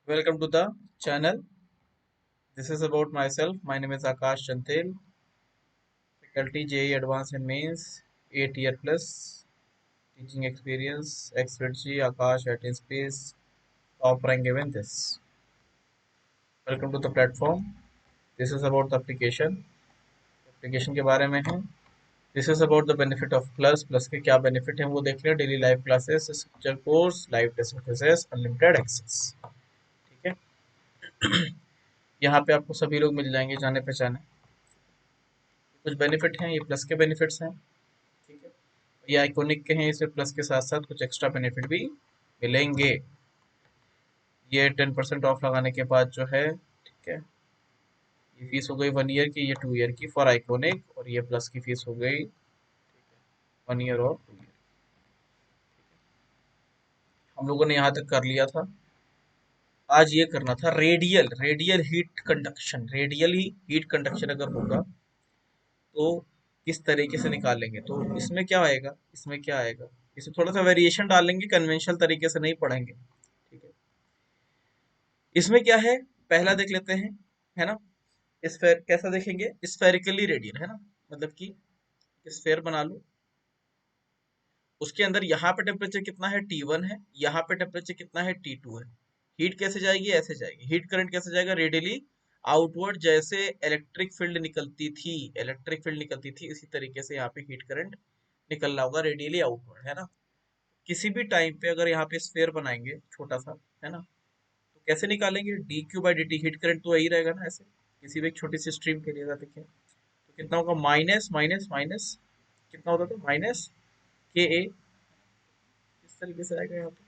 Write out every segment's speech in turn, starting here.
Welcome to the channel. This is about myself. My name is Akash Chantel, faculty JE Advanced and Mains, 8 year plus teaching experience, expertise, Akash at Space, top rank given this. Welcome to the platform. This is about the application. Application के बारे में है. This is about the benefit of plus. Plus के क्या benefit हैं वो देख लिया. Daily live classes, structure course, live test classes, unlimited access. ठीक है. यहाँ पे आपको सभी लोग मिल जाएंगे जाने पहचाने. कुछ बेनिफिट हैं, ये प्लस के बेनिफिट्स हैं. ठीक है. ये आइकॉनिक के हैं, इसमें प्लस के साथ साथ कुछ एक्स्ट्रा बेनिफिट भी मिलेंगे. ये 10% ऑफ लगाने के बाद जो है, ठीक है, ये फीस हो गई 1 ईयर की, ये 2 ईयर की फॉर आइकॉनिक, और ये प्लस की फीस हो गई 1 ईयर और 2 ईयर. हम लोगों ने यहाँ तक कर लिया था. आज ये करना था radial radial heat conduction. Radial ही हीट कंडक्शन अगर होगा तो किस तरीके से निकालेंगे. तो इसमें क्या आएगा, इसमें थोड़ा सा वेरिएशन डालेंगे, कन्वेंशनल तरीके से नहीं पढ़ेंगे. ठीक है. इसमें क्या है, पहला देख लेते हैं, है ना. स्फेयर कैसा देखेंगे, स्फेरिकली रेडियल, है ना. मतलब कि स्फेयर बना लो, उसके अंदर यहाँ पे टेम्परेचर कितना है T1 है, यहाँ पे टेम्परेचर कितना है T2 है. हीट कैसे जाएगी, ऐसे जाएगी. हीट करंट कैसे जाएगा, रेडियली आउटवर्ड. जैसे इलेक्ट्रिक फील्ड निकलती थी इसी तरीके से यहाँ पे हीट करंट निकलना होगा, रेडियली आउटवर्ड, है ना. किसी भी टाइम पे अगर यहाँ पे स्फेयर बनाएंगे छोटा सा, है ना, तो कैसे निकालेंगे, dQ/dt. हीट करंट तो वही रहेगा ना, ऐसे किसी भी एक छोटी सी स्ट्रीम के लिए. देखिए तो कितना होगा, माइनस माइनस माइनस, कितना होता था, माइनस KA. किस तरीके से आएगा यहाँ पे,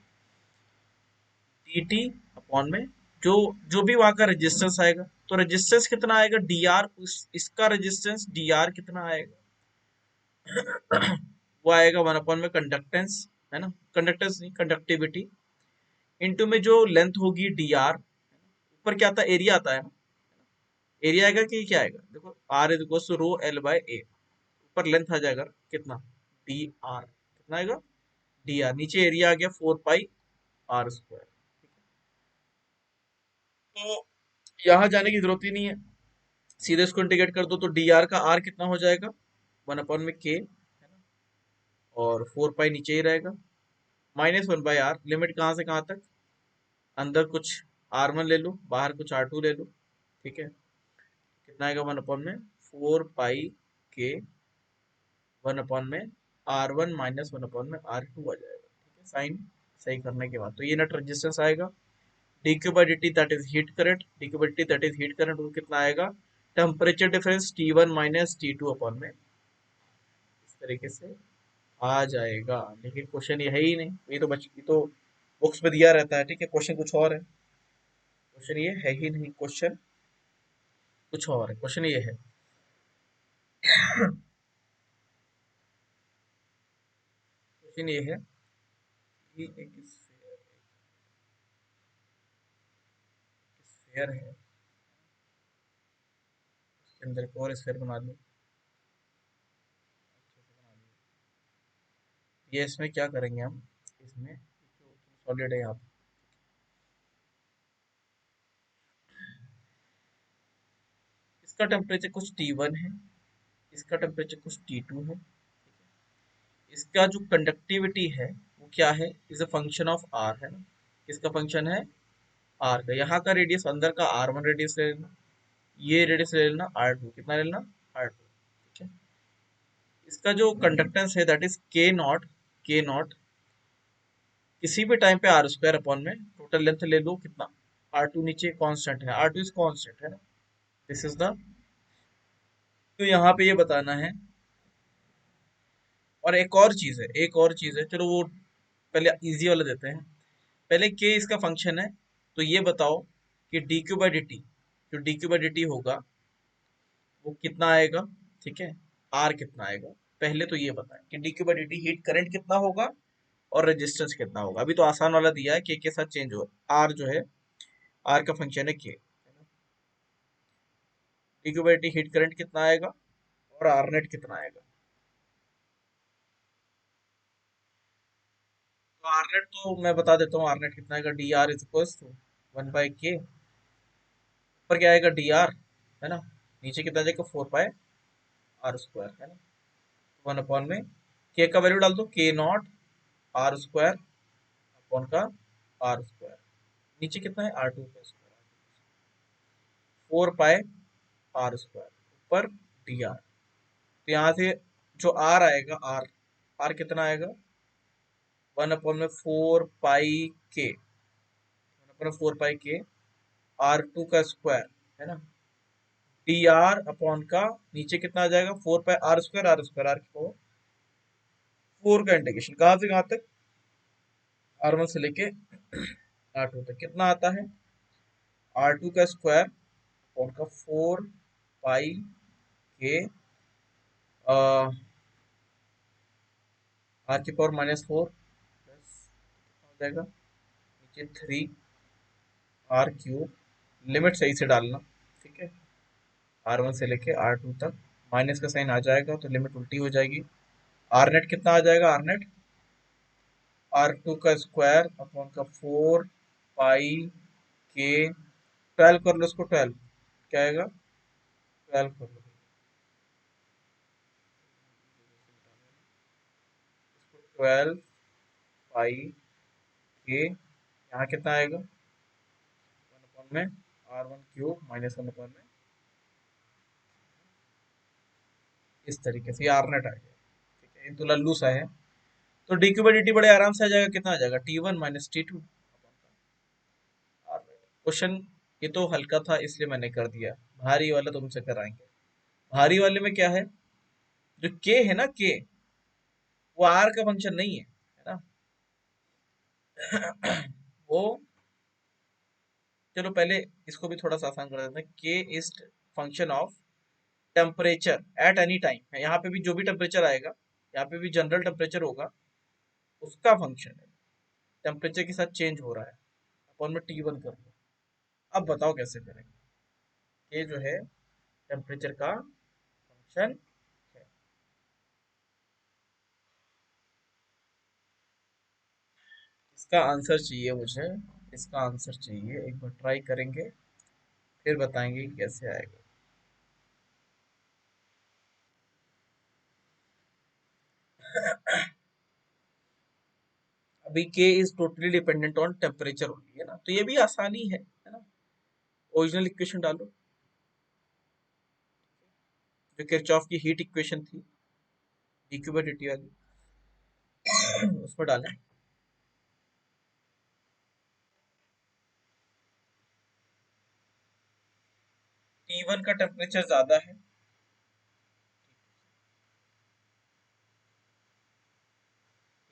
dt अपॉन में जो जो भी वहां का रेजिस्टेंस आएगा. तो रेजिस्टेंस कितना आएगा, dr. इसका रेजिस्टेंस dr कितना आएगा, वो आएगा 1 अपॉन में कंडक्टेंस, है ना. कंडक्टेंस नहीं, कंडक्टिविटी इनटू में जो लेंथ होगी dr. ऊपर क्या आता है, एरिया आता है ना. एरिया आएगा कि क्या आएगा, देखो r is equal to rho l by a. ऊपर लेंथ आ जाएगा कितना, dr. कितना आएगा, dr. नीचे एरिया आ गया 4 पाई r स्क्वायर. तो यहाँ जाने की जरूरत ही नहीं है, सीधे इसको इंटीग्रेट कर दो तो dr का r कितना हो जाएगा, 1 अपॉन में k, है ना. और 4 पाई नीचे ही रहेगा, -1/r. लिमिट कहाँ से कहाँ तक, अंदर कुछ r1 ले लो, बाहर कुछ r2 ले लो. ठीक है. कितना आएगा, 1 अपॉन में 4 पाई k, 1 अपॉन में r1 -1 अपॉन में r2 आ जाएगा. ठीक है. साइन सही करने के बाद तो ये नेट रेजिस्टेंस आएगा. dQ/dt that is heat current. dQ/dt that is heat current, वो कितना आएगा, temperature difference T1 minus T2 upon में. इस तरीके से आ जाएगा. लेकिन क्वेश्चन ये है ही नहीं, ये तो बुक्स में दिया रहता है. ठीक है. क्वेश्चन कुछ और है, क्वेश्चन ये है ही नहीं. क्वेश्चन कुछ और है, क्वेश्चन ये है. क्वेश्चन ये है कि एक स्फेयर है, उसके अंदर एक और स्फेयर बना लो, अच्छे से बना लो. ये इसमें क्या करेंगे हम, इसमें जो सॉलिड है यहाँ पे, इसका टेम्परेचर कुछ T1 है, इसका टेम्परेचर कुछ T2 है. इसका जो कंडक्टिविटी है वो क्या है, is a function of r, है ना. किसका फंक्शन है, r का. यहाँ का रेडियस, अंदर का r1 रेडियस ले लेना, ये रेडियस ले लेना r2. कितना ले लेना, r2. ठीक है. इसका जो कंडक्टेंस है दैट इज k नॉट. किसी भी टाइम पे r² अपॉन में टोटल लेंथ ले लो, कितना, r2 नीचे कांस्टेंट है, r2 इज कांस्टेंट, है ना. दिस इज द, तो यहाँ पे ये बताना है. और एक और चीज है, चलो वो पहले इजी वाला देते हैं. पहले k इसका फंक्शन है, तो ये बताओ कि dQ/dt, जो dQ/dt होगा वो कितना आएगा. ठीक है. r कितना आएगा, पहले तो ये बताएं कि dQ/dt हीट करंट कितना होगा और रेजिस्टेंस कितना होगा. अभी तो आसान वाला दिया है, k के साथ चेंज हो, r जो है, r का फंक्शन है k. dQ/dt हीट करंट कितना आएगा और r नेट कितना आएगा. तो r नेट तो मैं बता देता हूँ, r नेट कितना आएगा, dr is equal to 1/k, ऊपर क्या आएगा डी आर, है ना, नीचे कितना जाएगा 4πr² है ना, 1 में के का वैल्यू डाल दो, k0 r² अपॉन का r², नीचे कितना है r2², 4πr², ऊपर डी आर, तो यहाँ से जो आर आएगा, आर कितना आएगा 1/4πk r2² है ना, डी आर अपॉन का नीचे कितना आ जाएगा 4πr², को 4 का इंटीग्रेशन कहाँ से कहाँ तक, r1 से लेके r2 तक कितना आता है, r2² अपॉन का 4πk r⁻⁴ प्लस हो जाएगा नीचे 3r³, लिमिट सही से डालना, ठीक है, r1 से लेके r2 तक, माइनस का साइन आ जाएगा तो लिमिट उल्टी हो जाएगी, आर नेट कितना आ जाएगा, आर नेट r2² अपॉन का 4πk, 12 कर लो इसको, 12 क्या आएगा, 12 कर लो, 12πk, यहाँ कितना आएगा 1 में r1³ -1 में, इस तरीके से आर नेट आ गया, ठीक है, ये तो लल्लू सा है, तो dq/dt बड़े आराम से आ जाएगा, कितना आ जाएगा t1 - t2। क्वेश्चन ये तो हल्का था इसलिए मैंने कर दिया, भारी वाला तुमसे कराएंगे। भारी वाले में क्या है, जो k है ना, k वो r का फंक्शन नहीं है ना, वो, चलो पहले इसको भी थोड़ा सा आसान कर देते हैं, k is function of temperature at any time है, यहाँ पे भी जो भी टेम्परेचर आएगा, यहाँ पे भी जनरल टेम्परेचर होगा, उसका फंक्शन है, टेम्परेचर के साथ चेंज हो रहा है, अपन में T1 कर लो। अब बताओ कैसे करेंगे, ये जो है टेम्परेचर का फंक्शन है, इसका आंसर चाहिए मुझे, इसका आंसर चाहिए, एक बार ट्राई करेंगे फिर बताएंगे कि कैसे आएगा। अभी k is totally dependent on temperature only है ना, तो ये भी आसानी है ना, ओरिजिनल इक्वेशन डालो, जो किरचॉफ की हीट इक्वेशन थी dq/dt वाली, उसमें डालें, T1 का टेम्परेचर ज्यादा है,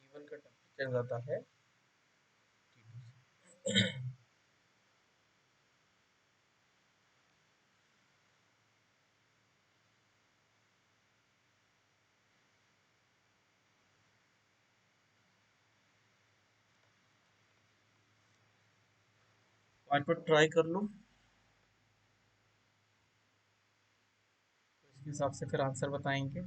T1 का टेम्परेचर ज्यादा है, पॉइंट पर ट्राई कर लो, इसके हिसाब से फिर आंसर बताएंगे।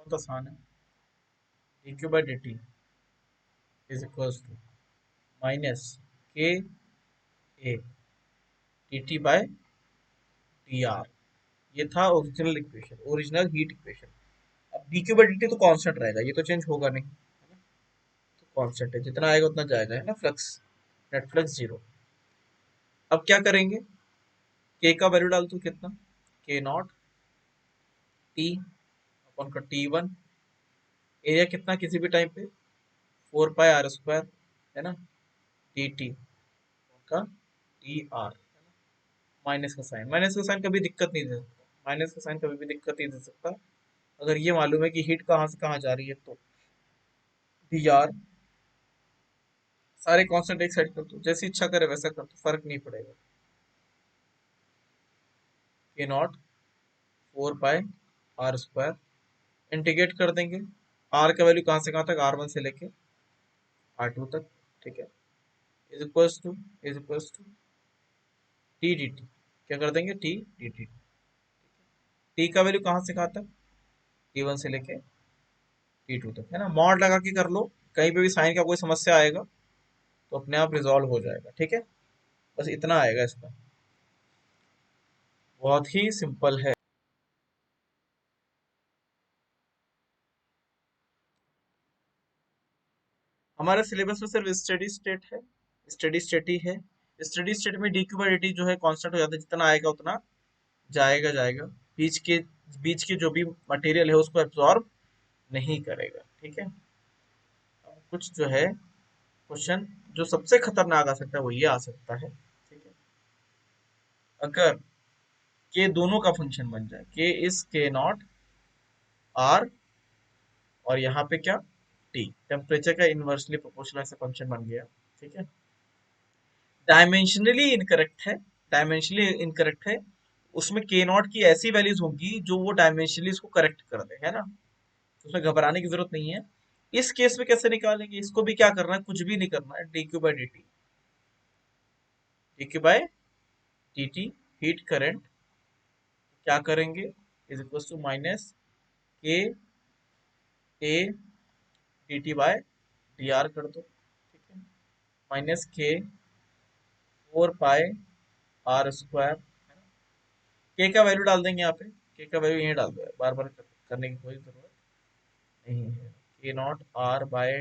बहुत आसान है, dq/dt is equals to minus k a dt/dr, ये था original equation, original heat equation. अब dq/dt तो कांस्टेंट रहेगा, ये तो चेंज होगा नहीं, है ना, तो कांस्टेंट है, जितना आएगा उतना जाएगा, है ना, फ्लक्स, नेट फ्लक्स 0। अब क्या करेंगे, k का वैल्यू डाल दो, कितना k0 t अपन का T1, एरिया कितना किसी भी टाइम पे 4πr² है ना, dt का डी आर, माइनस का साइन कभी दिक्कत नहीं दे सकता, माइनस का साइन कभी भी दिक्कत नहीं दे सकता अगर ये मालूम है कि हीट कहाँ से कहाँ जा रही है तो। डी आर, सारे कांस्टेंट एक साइड कर दो, जैसी इच्छा करे वैसा कर दो, फर्क नहीं पड़ेगा। K naught 4 pi R square, integrate कर देंगे, आर का वैल्यू कहाँ से कहाँ तक, R1 से लेके R2 तक, ठीक है, is equals to, T D T, क्या कर देंगे, टी डी टी, टी का वैल्यू कहाँ से कहाँ तक, T1 से लेके T2 तक, है ना, मॉड लगा के कर लो, कहीं पे भी साइन का कोई समस्या आएगा तो अपने आप रिजॉल्व हो जाएगा, ठीक है, बस इतना आएगा इसका, बहुत ही सिंपल है। हमारे सिलेबस में सिर्फ स्टडी स्टेट है, स्टडी स्टेट ही है। स्टडी स्टेट में D Q by D T जो है कांस्टेंट हो जाता है, जितना आएगा उतना जाएगा, बीच के बीच के जो भी मटेरियल है उसको एब्जॉर्ब नहीं करेगा, ठीक है। अब कुछ जो है क्वेश्चन जो सबसे खतरनाक आ सकता है वो ये आ सकता है, ठीक है, अगर के दोनों का फंक्शन बन जाए, के इज के नॉट आर, और यहाँ पे क्या, टी, टेम्परेचर का इनवर्सली प्रोपोर्शनल से फंक्शन बन गया, ठीक है, डायमेंशनली इनकरेक्ट है, डायमेंशनली इनकरेक्ट है, उसमें के नॉट की ऐसी वैल्यूज होंगी जो वो डायमेंशनली इसको करेक्ट कर दे, है ना, उसमें घबराने की जरूरत नहीं है। इस केस में कैसे निकालेंगे, इसको भी क्या करना है, कुछ भी नहीं करना है, D Q by D T, D Q by D T, heat current, क्या करेंगे, is equal to minus K A D T by D R कर दो, ठीक है, माइनस के 4 पाई आर स्क्वायर, के का वैल्यू डाल देंगे यहाँ पे, के का वैल्यू यही डाल दो, बार बार करने की कोई जरूरत नहीं है, K naught R by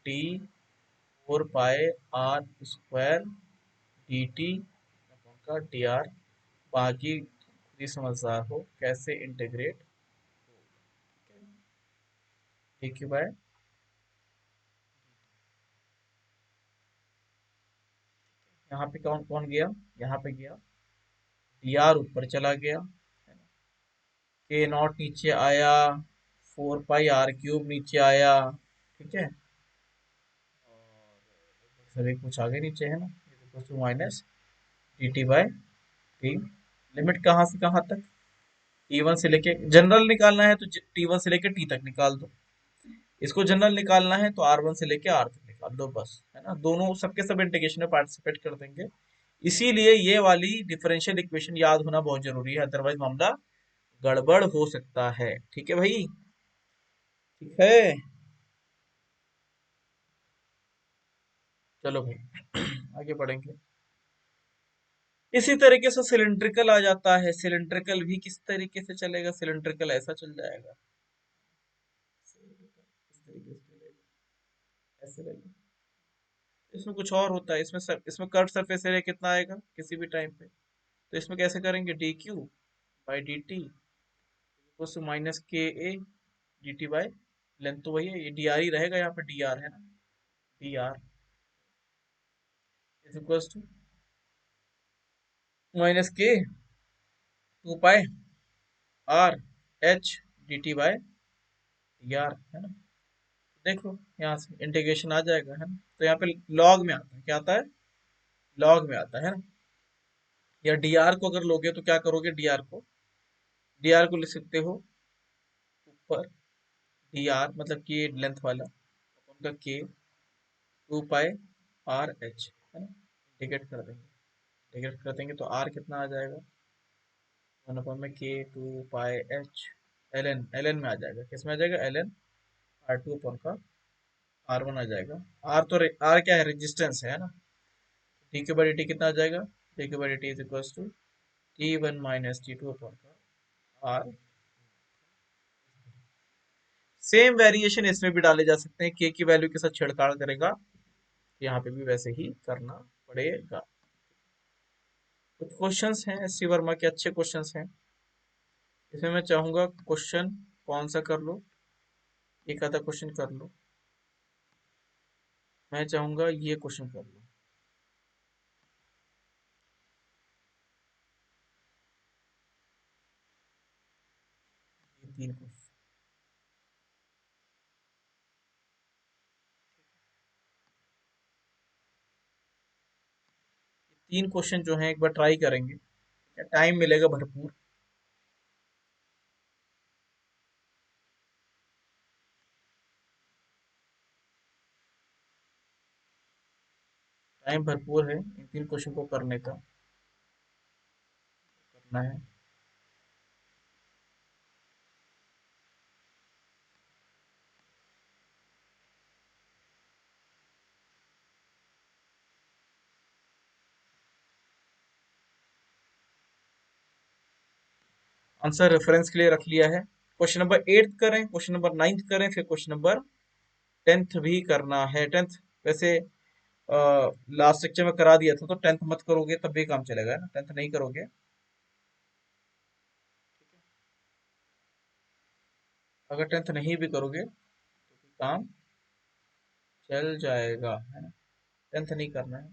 T 4 pi R square D T का डी आर, बाकी खुद ही समझदार हो कैसे इंटीग्रेट, ठीक है बाय, यहाँ पे कौन कौन गया, यहाँ पे गया डी आर, ऊपर चला गया, के नॉट नीचे आया, 4 पाई R³ नीचे आया, ठीक है, सभी कुछ आगे नीचे है ना, minus D T by T, limit कहाँ से कहाँ तक, T1 से लेके, जनरल निकालना है तो T1 से लेके टी तक निकाल दो, इसको जनरल निकालना है तो R1 से लेके R तक निकाल दो, बस, है ना, दोनों सबके सब इंटीग्रेशन में पार्टिसिपेट कर देंगे। इसीलिए ये वाली डिफरेंशियल इक्वेशन याद होना बहुत जरूरी है, अदरवाइज मामला गड़बड़ हो सकता है, ठीक है भाई, ठीक है, चलो भाई आगे बढ़ेंगे। इसी तरीके से सिलिंड्रिकल आ जाता है, सिलिंड्रिकल भी किस तरीके से चलेगा, सिलिंड्रिकल ऐसा चल जाएगा, इस तरीके से चलेगा, ऐसे रहेगा, इसमें कुछ और होता है, इसमें कर्व सरफेस एरिया कितना आएगा किसी भी टाइम पे, तो इसमें कैसे करेंगे, D Q by D T minus K A D T by length, तो वही है, ये डी आर ही रहेगा, यहाँ पे डी आर है ना, D R is equal to minus K 2 pi R H D T by D R, है ना, देख लो यहाँ से इंटीग्रेशन आ जाएगा, है ना, तो यहाँ पे लॉग में आता है, क्या आता है, लॉग में आता है ना, या डी आर को अगर लोगे तो क्या करोगे, डी आर को लिख सकते हो ऊपर, डी आर मतलब कि लेंथ वाला, उनका के 2 पाई R H, है ना, इंटीग्रेट कर देंगे, इंटीग्रेट कर देंगे तो आर कितना आ जाएगा, 1/के 2 पाई H, एल एन में आ जाएगा, किस में आ जाएगा, एल एन, R2 अपन का R1 आ जाएगा, आर तो आर क्या है, रेजिस्टेंस है ना, D Q by D T कितना आ जाएगा, D Q by D T is equal to T1 minus T2 अपन का आर, सेम वेरिएशन इसमें भी डाले जा सकते हैं, के की वैल्यू के साथ छेड़छाड़ करेगा, यहाँ पे भी वैसे ही करना पड़ेगा। कुछ क्वेश्चंस हैं एस सी वर्मा के, अच्छे क्वेश्चंस हैं, इसमें मैं चाहूंगा क्वेश्चन कौन सा कर लो, एक आधा क्वेश्चन कर लो, मैं चाहूंगा ये क्वेश्चन कर लो, 3 क्वेश्चन। तीन क्वेश्चन जो है एक बार ट्राई करेंगे, टाइम मिलेगा भरपूर। टाइम भरपूर है इन 3 क्वेश्चन को करने का, करना है। आंसर रेफरेंस के लिए रख लिया है। क्वेश्चन नंबर 8 करें, क्वेश्चन नंबर 9 करें, फिर क्वेश्चन नंबर 10th भी करना है। 10th वैसे लास्ट लेक्चर में करा दिया था, तो 10th मत करोगे तब भी काम चलेगा ना, 10th नहीं करोगे। अगर 10th नहीं भी करोगे तो भी काम चल जाएगा, है ना। 10th नहीं करना है,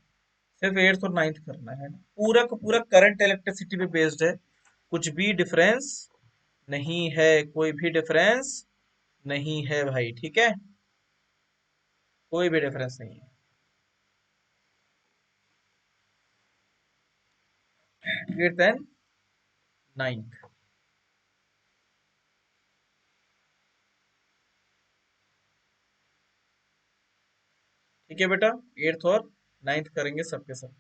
सिर्फ 8th और 9th करना है ना। पूरा का पूरा करंट इलेक्ट्रिसिटी पे बेस्ड है, कुछ भी डिफरेंस नहीं है, कोई भी डिफरेंस नहीं है भाई, ठीक है, कोई भी डिफरेंस नहीं है। 8th and 9th। ठीक है बेटा, 8th और 9th करेंगे सबके सब।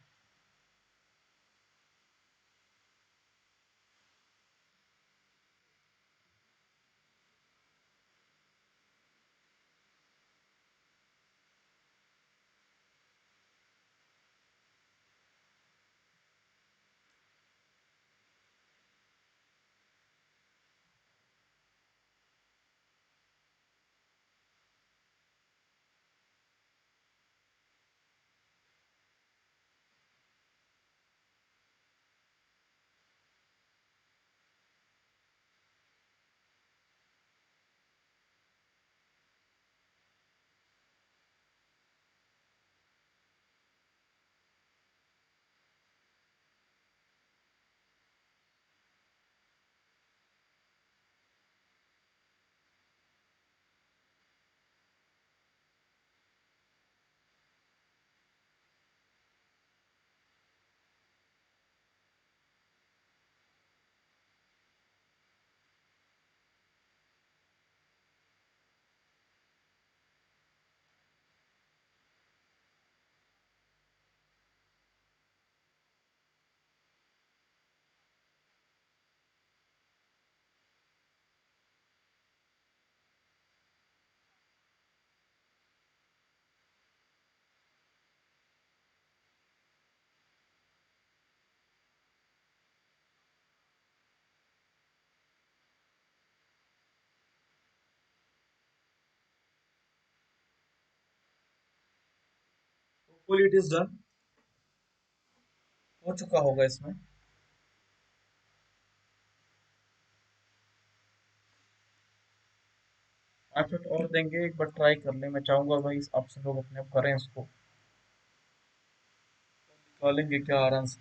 फुल इट इज डन, हो चुका होगा इसमें। 5 मिनट और देंगे, एक बार ट्राई कर ले, मैं चाहूंगा भाई आप सब लोग अपने आप करें इसको, निकालेंगे क्या आराम से।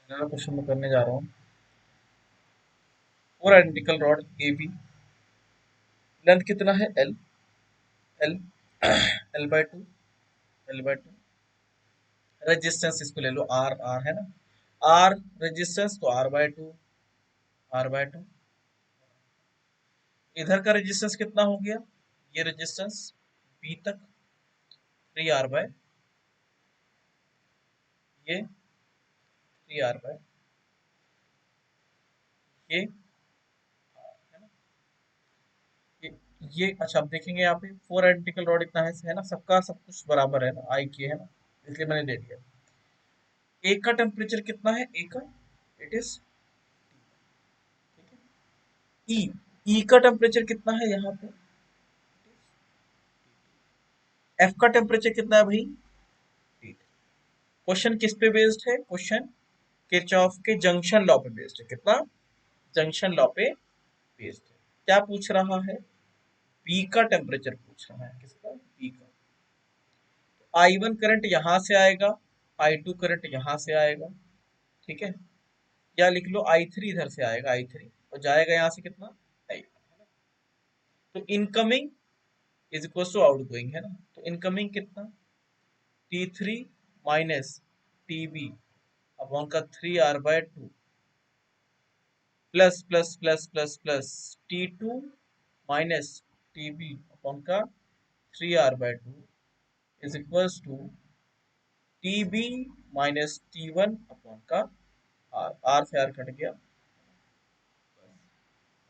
पहला क्वेश्चन मैं करने जा रहा हूँ। Four identical rod A B, length कितना है L, L L by two, L by two. Resistance इसको ले लो आर, आर है ना, आर रेजिस्टेंस तो R by two, R by two. इधर का रेजिस्टेंस कितना हो गया, ये रेजिस्टेंस बी तक 3 आर बाय, ये 3 आर बाय, ये है ना, ये ये अच्छा, आप देखेंगे यहाँ पे फोर आइडेंटिकल रॉड इतना है ना, सबका सब कुछ बराबर है ना, आई के है ना, इसलिए मैंने दे दिया। एक का टेम्परेचर कितना है, ए का, इट इज, ई, ई का टेम्परेचर कितना है यहाँ पे, एफ का टेम्परेचर कितना है भाई, 8। क्वेश्चन किस पे बेस्ड है, क्वेश्चन किरचॉफ के जंक्शन लॉ पे बेस्ड है, कितना, जंक्शन लॉ पे बेस्ड है। क्या पूछ रहा है, बी का टेम्परेचर पूछ रहा है, किसका, बी का। आई वन करंट यहां से आएगा, I2 करंट यहाँ से आएगा, ठीक है, या लिख लो I3 इधर से आएगा, I3 और जाएगा यहाँ से कितना, I। तो incoming is equal to outgoing, है ना, तो इनकमिंग कितना, T3 माइनस TB अपॉन का 3R/2 plus plus plus plus plus T2 minus TB upon का 3R/2 is equals to TB minus T1 upon का R से R cut गया,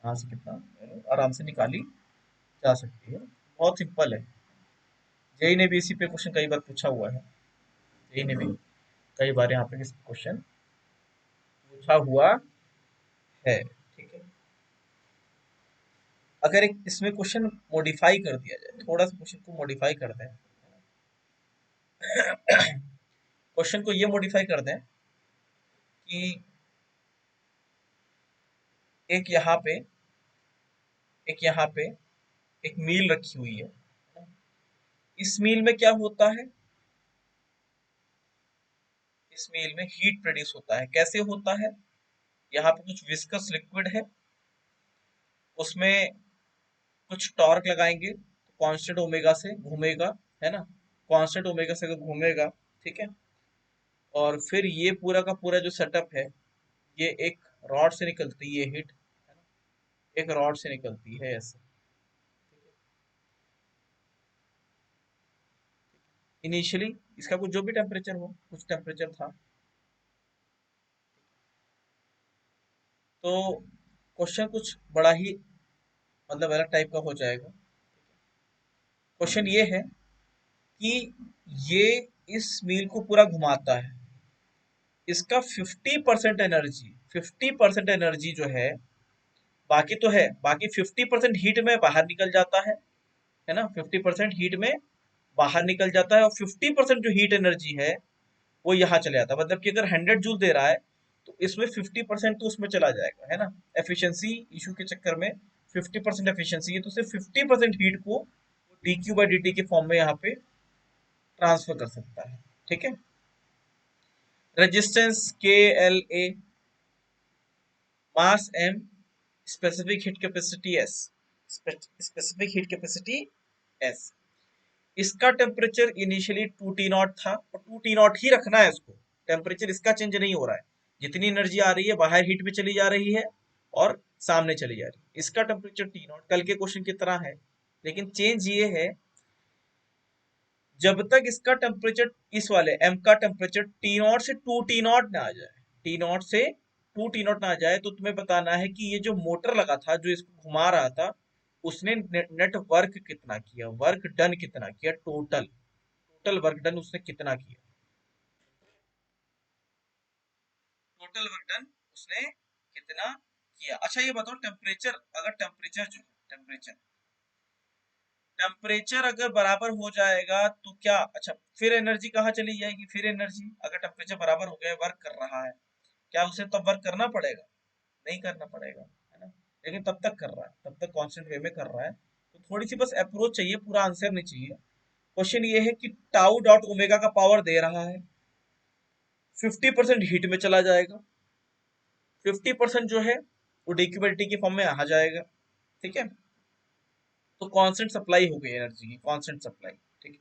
यहाँ से कितना आराम से निकाली जा सकती है, बहुत सिंपल है। जेई ने भी इसी पे क्वेश्चन कई बार पूछा हुआ है, जेई ने भी कई बार यहाँ पे क्वेश्चन पूछा हुआ है, ठीक है। अगर एक इसमें क्वेश्चन मॉडिफाई कर दिया जाए, थोड़ा सा क्वेश्चन को मॉडिफाई कर दें, क्वेश्चन को ये मॉडिफाई कर दें कि एक यहाँ पे एक यहाँ पे एक मील रखी हुई है, इस मील में क्या होता है, इस मील में हीट प्रोड्यूस होता है, कैसे होता है, यहाँ पे कुछ विस्कस लिक्विड है, उसमें कुछ टॉर्क लगाएंगे तो कांस्टेंट ओमेगा से घूमेगा, है ना, कांस्टेंट ओमेगा से अगर घूमेगा, ठीक है, और फिर ये पूरा का पूरा जो सेटअप है, ये एक रॉड से निकलती है, ये हीट एक रॉड से निकलती है ऐसे। इनिशियली इसका कुछ जो भी टेम्परेचर हो, कुछ टेम्परेचर था, तो क्वेश्चन कुछ बड़ा ही मतलब अलग टाइप का हो जाएगा। क्वेश्चन ये है कि ये इस व्हील को पूरा घुमाता है, इसका 50% एनर्जी जो है, बाकी तो है, बाकी 50% हीट में बाहर निकल जाता है ना, 50% हीट में बाहर निकल जाता है, और 50% जो हीट एनर्जी है वो यहाँ चले जाता है, मतलब कि अगर 100 जूल दे रहा है तो इसमें 50% तो उसमें चला जाएगा, है ना, एफिशिएंसी इशू के चक्कर में 50% एफिशिएंसी है, तो सिर्फ 50% हीट को dQ/dt के फॉर्म में यहाँ पे ट्रांसफर कर सकता है, ठीक है। रेजिस्टेंस KLA, मास M, specific heat capacity S, specific heat capacity S। इसका टेम्परेचर इनिशियली 2T0 था, और 2T0 ही रखना है इसको, टेम्परेचर इसका चेंज नहीं हो रहा है, जितनी एनर्जी आ रही है बाहर हीट में चली जा रही है और सामने चली जा रही है, इसका टेम्परेचर T0 कल के क्वेश्चन की तरह है, लेकिन चेंज ये है जब तक इसका टेम्परेचर, इस वाले M का टेम्परेचर T0 से 2T0 ना आ जाए, T0 से 2T0 ना आ जाए, तो तुम्हें बताना है कि ये जो मोटर लगा था जो इसको घुमा रहा था, उसने नेट वर्क कितना किया, वर्क डन कितना किया, टोटल टोटल वर्क डन उसने कितना किया, टोटल वर्क डन उसने कितना किया। अच्छा ये बताओ, टेम्परेचर अगर टेम्परेचर जो है टेम्परेचर अगर बराबर हो जाएगा तो क्या, अच्छा फिर एनर्जी कहाँ चली जाएगी, फिर एनर्जी अगर टेम्परेचर बराबर हो गया, वर्क कर रहा है, क्या उसे तब वर्क करना पड़ेगा, नहीं करना पड़ेगा, है ना, लेकिन तब तक कर रहा है, तब तक कांस्टेंट वे में कर रहा है, तो थोड़ी सी बस अप्रोच चाहिए, पूरा आंसर नहीं चाहिए। क्वेश्चन ये है कि टाउ डॉट ओमेगा का पावर दे रहा है, 50% हीट में चला जाएगा, 50% जो है वो डिक्यूबिलिटी के फॉर्म में आ जाएगा, ठीक है, तो कांस्टेंट सप्लाई हो गई एनर्जी की, कांस्टेंट सप्लाई, ठीक है।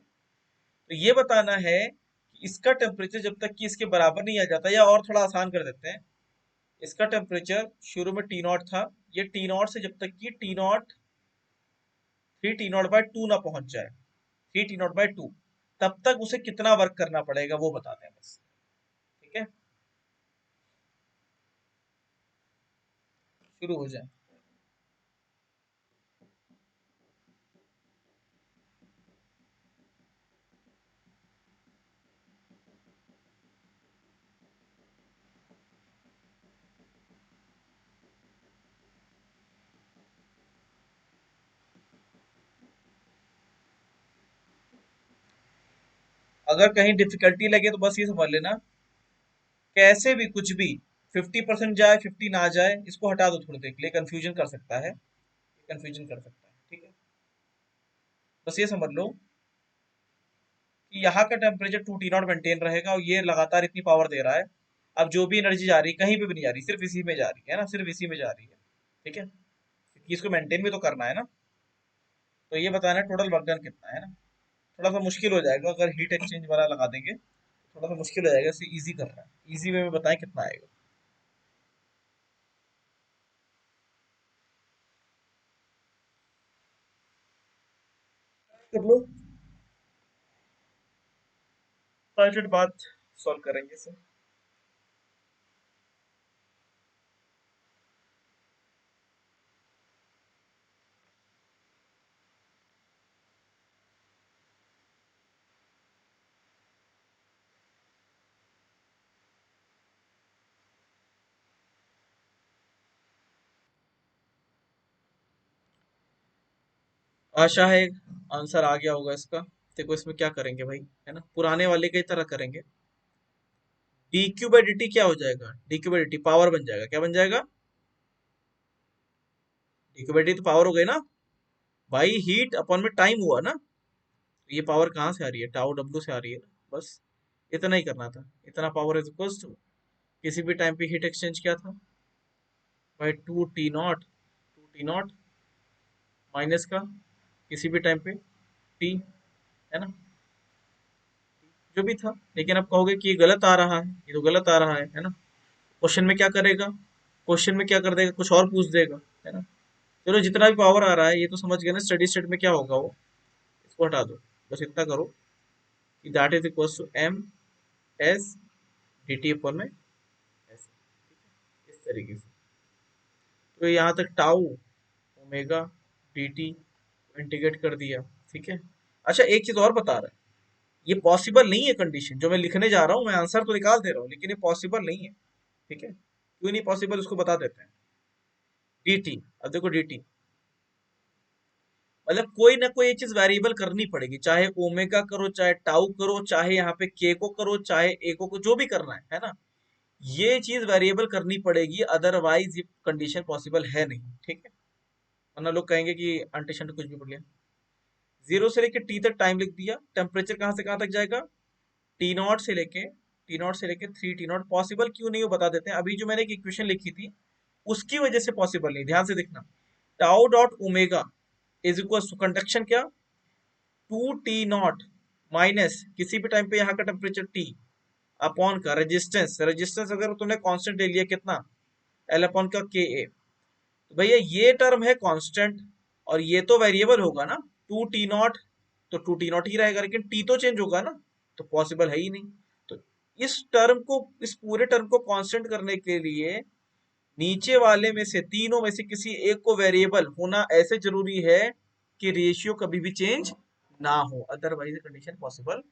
तो ये बताना है कि इसका टेम्परेचर जब तक कि इसके बराबर नहीं आ जाता, या और थोड़ा आसान कर देते हैं, इसका टेम्परेचर शुरू में T0 था, ये T0 से जब तक कि T0 3T0/2 ना पहुंच जाए, 3T0/2, तब तक उसे कितना वर्क करना पड़ेगा वो बताते हैं बस, ठीक है, शुरू हो जाए। अगर कहीं डिफिकल्टी लगे तो बस ये समझ लेना, कैसे भी कुछ भी 50% जाए 50 ना जाए, इसको हटा दो थोड़ी देर के लिए, कंफ्यूजन कर सकता है, कंफ्यूजन कर सकता है, ठीक है, बस ये समझ लो कि यहाँ का टेम्परेचर 2T0 मेंटेन रहेगा और ये लगातार इतनी पावर दे रहा है। अब जो भी एनर्जी जा रही है कहीं पे भी नहीं जा रही, सिर्फ इसी में जा रही है ना, सिर्फ इसी में जा रही है। ठीक है, क्योंकि इसको मेंटेन भी तो करना है ना। तो ये बताना है टोटल वर्क डन कितना है ना। थोड़ा सा मुश्किल हो जाएगा अगर हीट एक्सचेंज वाला लगा देंगे, थोड़ा सा मुश्किल हो जाएगा, इसे इजी करना है, इजी वे में बताएं कितना आएगा। कर लो, 5 मिनट बाद सॉल्व करेंगे इसे। आशा है आंसर आ गया होगा इसका। देखो इसमें क्या करेंगे भाई, है ना, पुराने वाले की तरह करेंगे। D Q by D T क्या हो जाएगा, D Q by D T power बन जाएगा, क्या बन जाएगा, डी क्यू बाई डी तो पावर हो गई ना भाई, हीट अपॉन में टाइम हुआ ना। तो ये पावर कहाँ से आ रही है, टाउ डब्ल्यू से आ रही है ना, बस इतना ही करना था। इतना पावर इज इक्वल्स टू किसी भी टाइम पे हीट एक्सचेंज क्या था भाई, 2T0, 2T0 माइनस का किसी भी टाइम पे टी, है ना, जो भी था। लेकिन अब कहोगे कि ये गलत आ रहा है, ये तो गलत आ रहा है ना। क्वेश्चन में क्या करेगा, क्वेश्चन में क्या कर देगा, कुछ और पूछ देगा, है ना। चलो जितना भी पावर आ रहा है ये तो समझ गए ना, स्टडी स्टेट में क्या होगा वो, इसको हटा दो। बस इतना करो कि that is equal to M S D T अपन में ऐसे, इस तरीके से। तो यहाँ तक tau omega D T integrate कर दिया। ठीक है, अच्छा एक चीज और बता रहा है, ये पॉसिबल नहीं है कंडीशन जो मैं लिखने जा रहा हूँ, मैं आंसर तो निकाल दे रहा हूँ लेकिन ये पॉसिबल नहीं है। ठीक है, क्यों नहीं पॉसिबल उसको बता देते हैं। डी टी, अब देखो डी टी मतलब कोई ना कोई ये चीज वेरिएबल करनी पड़ेगी, चाहे ओमेगा करो, चाहे टाउ करो, चाहे यहाँ पे के को करो, चाहे ए को जो भी करना है ना। ये चीज वेरिएबल करनी पड़ेगी, अदरवाइज ये कंडीशन पॉसिबल है नहीं। ठीक है, वरना लोग कहेंगे कि अंटे शंटे कुछ भी पढ़ लिया। 0 से लेके टी तक टाइम लिख दिया, टेम्परेचर कहाँ से कहाँ तक जाएगा, टी नॉट से लेके 3T0 पॉसिबल क्यों नहीं हो बता देते हैं। अभी जो मैंने एक इक्वेशन लिखी थी उसकी वजह से पॉसिबल नहीं, ध्यान से देखना। Tau dot omega is equal to conduction क्या, 2T0 माइनस किसी भी टाइम पे यहाँ का टेम्परेचर टी अपॉन का रेजिस्टेंस, रेजिस्टेंस अगर तुमने कांस्टेंट ले लिया कितना, एल अपॉन का के ए। तो भैया ये टर्म है कांस्टेंट और ये तो वेरिएबल होगा ना, 2T0 तो 2T0 ही रहेगा, लेकिन टी तो चेंज होगा ना, तो पॉसिबल है ही नहीं। तो इस टर्म को, इस पूरे टर्म को कांस्टेंट करने के लिए नीचे वाले में से, तीनों में से किसी एक को वेरिएबल होना ऐसे जरूरी है कि रेशियो कभी भी चेंज ना हो, अदरवाइज कंडीशन पॉसिबल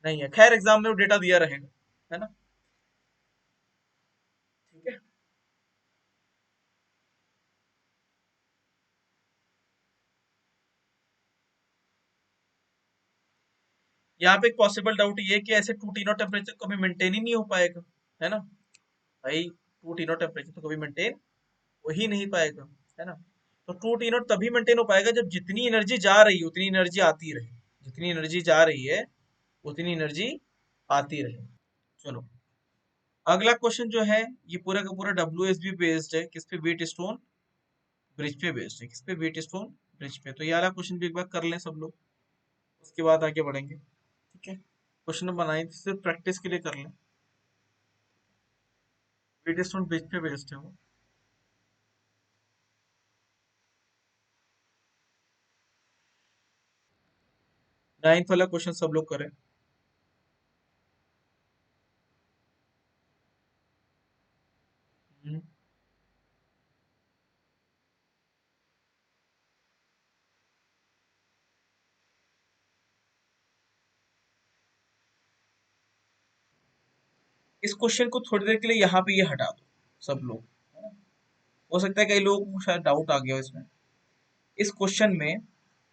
नहीं है। खैर एग्जाम में वो डेटा दिया रहेगा, है ना। ठीक है, यहाँ पे एक पॉसिबल डाउट ये है कि ऐसे 2T0 टेम्परेचर कभी मेंटेन ही नहीं हो पाएगा, है ना भाई। 2T0 टेम्परेचर तो कभी मेंटेन हो ही नहीं पाएगा, है ना। तो 2T0 तभी मेंटेन हो पाएगा जब जितनी एनर्जी जा रही है उतनी एनर्जी आती रहे, जितनी एनर्जी जा रही है उतनी एनर्जी आती रहे। चलो अगला क्वेश्चन जो है, ये पूरा का पूरा डब्ल्यू एस बी बेस्ड है, किस पे, वेट स्टोन ब्रिज पे बेस्ड है, किस पे, वेट स्टोन ब्रिज पे। तो ये वाला क्वेश्चन भी एक बार कर लें सब लोग, उसके बाद आगे बढ़ेंगे। ठीक है, क्वेश्चन नंबर 9 सिर्फ प्रैक्टिस के लिए कर लें, वेट स्टोन ब्रिज पे बेस्ड है वो। 9th वाला क्वेश्चन सब लोग करें। हम्म, इस क्वेश्चन को थोड़ी देर के लिए यहाँ पे ये हटा दो सब लोग, है ना? हो सकता है कई लोगों को शायद डाउट आ गया हो इसमें। इस क्वेश्चन में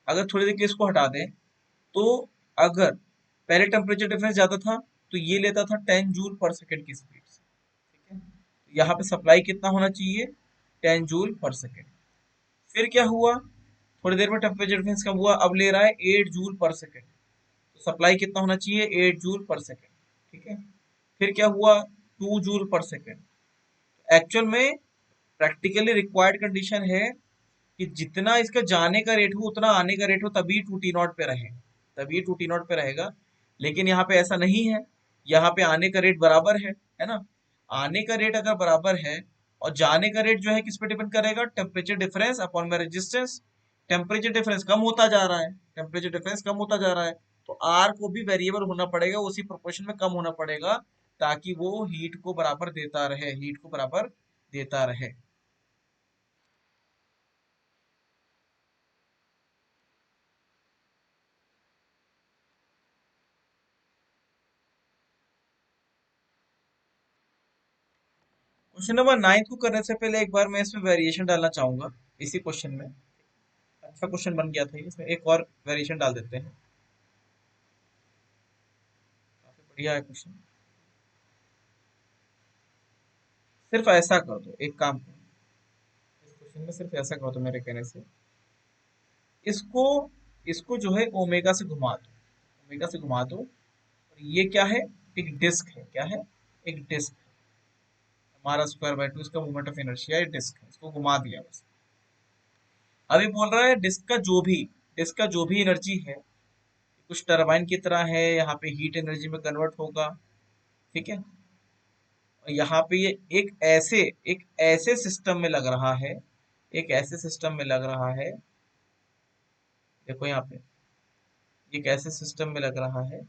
अगर थोड़ी देर के लिए इसको हटा दें, तो अगर पहले टेम्परेचर डिफरेंस ज्यादा था तो ये लेता था 10 जूल पर सेकेंड की स्पीड से। ठीक है, तो यहाँ पे सप्लाई कितना होना चाहिए, 10 जूल पर सेकेंड। फिर क्या हुआ, थोड़ी देर में टेम्परेचर डिफरेंस कम हुआ, अब ले रहा है 8 जूल पर सेकेंड। तो सप्लाई कितना होना चाहिए, 8 जूल पर सेकेंड। ठीक है, फिर क्या हुआ, 2 जूल पर सेकेंड। एक्चुअल में प्रैक्टिकली रिक्वायर्ड कंडीशन है कि जितना इसका जाने का रेट हो उतना आने का रेट हो, तभी 2T0 पे रहे, तभी 2T0 पे रहेगा। लेकिन यहाँ पे ऐसा नहीं है, यहाँ पे आने का रेट बराबर है ना। आने का रेट अगर बराबर है और जाने का रेट जो है किस पे डिपेंड करेगा, टेम्परेचर डिफरेंस अपॉन में रेजिस्टेंस। टेम्परेचर डिफरेंस कम होता जा रहा है, टेम्परेचर डिफरेंस कम होता जा रहा है, तो आर को भी वेरिएबल होना पड़ेगा, उसी प्रोपोर्शन में कम होना पड़ेगा, ताकि वो हीट को बराबर देता रहे, हीट को बराबर देता रहे। क्वेश्चन नंबर 9 को करने से पहले एक बार मैं इसमें वेरिएशन डालना चाहूंगा, इसी क्वेश्चन में। अच्छा क्वेश्चन बन गया था ये, इसमें एक और वेरिएशन डाल देते हैं। काफी बढ़िया है क्वेश्चन। सिर्फ ऐसा कर दो, एक काम करो, इस क्वेश्चन में सिर्फ ऐसा कर दो मेरे कहने से, इसको इसको जो है ओमेगा से घुमा दो, ओमेगा से घुमा दो। और ये क्या है, एक डिस्क है, क्या है, एक डिस्क। हमारा स्क्वायर बाय टू इसका मोमेंट ऑफ इनर्शिया, ये डिस्क है, इसको घुमा दिया बस। अभी बोल रहा है डिस्क का जो भी एनर्जी है, कुछ टरबाइन की तरह है, यहाँ पे हीट एनर्जी में कन्वर्ट होगा। ठीक है, और यहाँ पे ये एक ऐसे सिस्टम में लग रहा है, एक ऐसे सिस्टम में लग रहा है, देखो यहाँ पे एक ऐसे सिस्टम में लग रहा है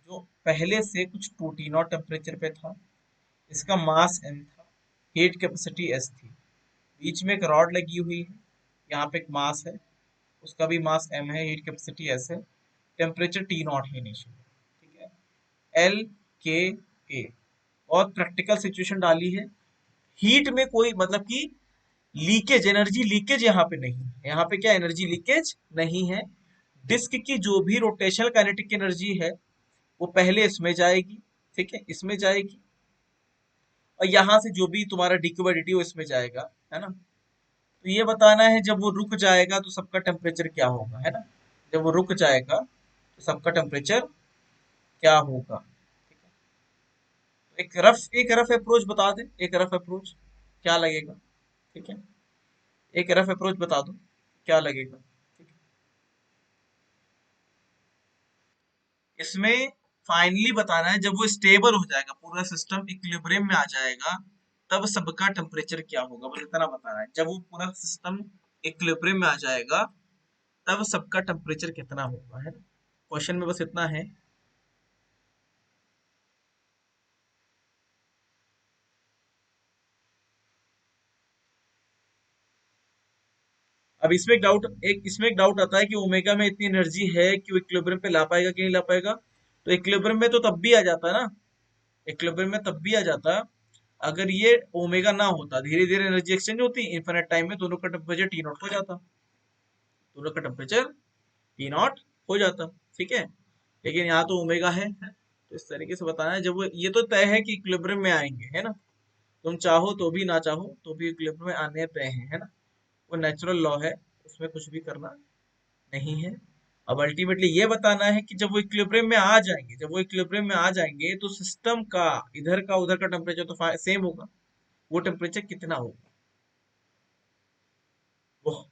जो पहले से कुछ 2T0 टेम्परेचर पे था। इसका मास m था, हीट कैपेसिटी s थी, बीच में एक रॉड लगी हुई है, यहाँ पे एक मास है, उसका भी मास m है, हीट कैपेसिटी s है, टेम्परेचर T0 है इनिशियल। ठीक है, L K A। और प्रैक्टिकल सिचुएशन डाली है, हीट में कोई मतलब कि लीकेज, एनर्जी लीकेज यहाँ पे नहीं है, यहाँ पे क्या एनर्जी लीकेज नहीं है। डिस्क की जो भी रोटेशनल काइनेटिक एनर्जी है वो पहले इसमें जाएगी, ठीक है, इसमें जाएगी, और यहाँ से जो भी तुम्हारा dq बाई dt वो इसमें जाएगा, है ना। तो ये बताना है जब वो रुक जाएगा तो सबका टेम्परेचर क्या होगा, है ना। जब वो रुक जाएगा तो सबका टेम्परेचर क्या होगा। ठीक है, तो एक रफ अप्रोच बता दे, एक रफ अप्रोच क्या लगेगा। ठीक है, एक रफ अप्रोच बता दो क्या लगेगा। ठीक है, इसमें फाइनली बताना है जब वो स्टेबल हो जाएगा, पूरा सिस्टम इक्विलिब्रियम में आ जाएगा, तब सबका टेम्परेचर क्या होगा, बस इतना बताना है। जब वो पूरा सिस्टम इक्विलिब्रियम में आ जाएगा तब सबका टेम्परेचर कितना होगा, है ना। क्वेश्चन में बस इतना है। अब इसमें एक डाउट आता है कि ओमेगा में इतनी एनर्जी है कि वो इक्विलिब्रियम पे ला पाएगा कि नहीं ला पाएगा। तो इक्विलिब्रियम में तो तब भी आ जाता है ना, इक्विलिब्रियम में तब भी आ जाता अगर ये ओमेगा ना होता, धीरे धीरे एनर्जी एक्सचेंज होती, इन्फिनिट टाइम में दोनों का टेम्परेचर T0 हो जाता, दोनों का टेम्परेचर T0 हो जाता। ठीक है, लेकिन यहाँ तो ओमेगा है। तो इस तरीके से बताना है, जब वो ये तो तय है कि इक्विलिब्रियम में आएंगे, है ना। तुम चाहो तो भी ना चाहो तो भी इक्विलिब्रियम में आने तय है ना। वो नेचुरल लॉ है, उसमें कुछ भी करना नहीं है। अब अल्टीमेटली ये बताना है कि जब वो इक्विलिब्रियम में आ जाएंगे, जब वो इक्विलिब्रियम में आ जाएंगे तो सिस्टम का इधर का उधर का टेम्परेचर तो सेम होगा, वो टेम्परेचर कितना होगा वो।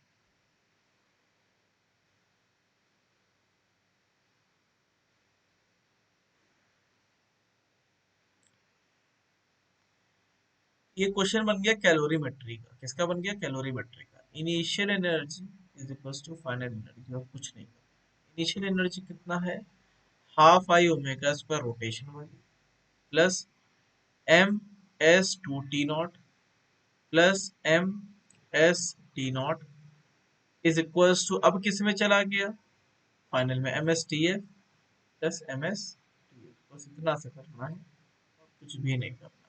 ये क्वेश्चन बन गया कैलोरीमेट्री का, किसका बन गया, कैलोरीमेट्री का। Initial energy is equal to final energy, और कुछ नहीं करना। इनिशियल एनर्जी कितना है, half I omega square rotation वाली, plus M S two T nought, plus M S T nought is equals to, अब किस में चला गया, फाइनल में M S T F plus M S T F. बस इतना से करना है, और कुछ भी नहीं करना है।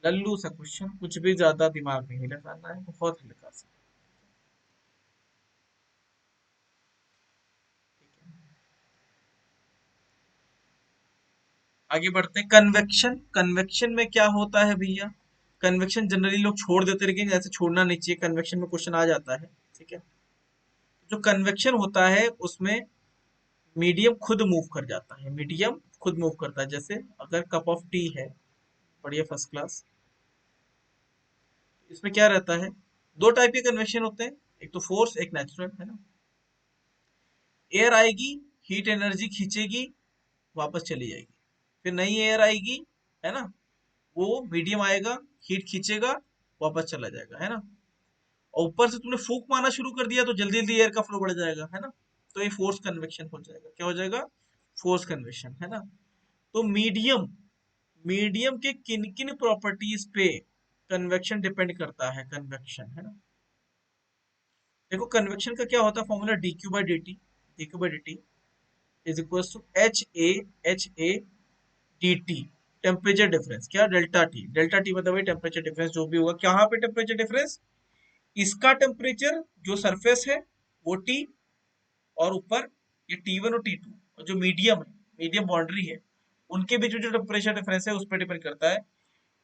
लल्लू सा क्वेश्चन, कुछ भी ज्यादा दिमाग नहीं लगाना है, बहुत हल्का सा। ठीक है, आगे बढ़ते हैं। कन्वेक्शन, कन्वेक्शन में क्या होता है भैया, कन्वेक्शन जनरली लोग छोड़ देते हैं, लेकिन ऐसे छोड़ना नहीं चाहिए, कन्वेक्शन में क्वेश्चन आ जाता है। ठीक है, जो कन्वेक्शन होता है उसमें मीडियम खुद मूव कर जाता है, मीडियम खुद मूव करता है। जैसे अगर कप ऑफ टी है, बढ़िया फर्स्ट क्लास, इसमें क्या रहता है, दो टाइप के कन्वेक्शन होते हैं, एक तो फोर्स, एक नेचुरल, है ना। एयर आएगी, हीट एनर्जी खींचेगी, वापस चली जाएगी, फिर नई एयर आएगी, है ना, वो मीडियम आएगा, हीट खींचेगा, वापस चला जाएगा, है ना। और ऊपर से तुमने फूंक मारना शुरू कर दिया तो जल्दी जल्दी एयर का फ्लो बढ़ जाएगा, है ना। तो ये फोर्स कन्वेक्शन हो जाएगा, क्या हो जाएगा, फोर्स कन्वेक्शन, है ना। तो मीडियम, मीडियम के किन किन प्रॉपर्टीज पे कन्वेक्शन डिपेंड करता है, कन्वेक्शन, है ना। देखो कन्वेक्शन का क्या होता है formula, D Q by D T, D Q by D T is equal to H A D T, temperature difference, क्या, डेल्टा टी, डेल्टा टी मतलब वही टेम्परेचर डिफरेंस जो भी होगा, कहाँ पे टेम्परेचर डिफरेंस, इसका टेम्परेचर जो सरफेस है वो टी, और ऊपर ये T1 और T2 और जो मीडियम है, मीडियम बाउंड्री है, उनके बीच में जो टेम्परेचर डिफरेंस है उस पर डिपेंड करता है।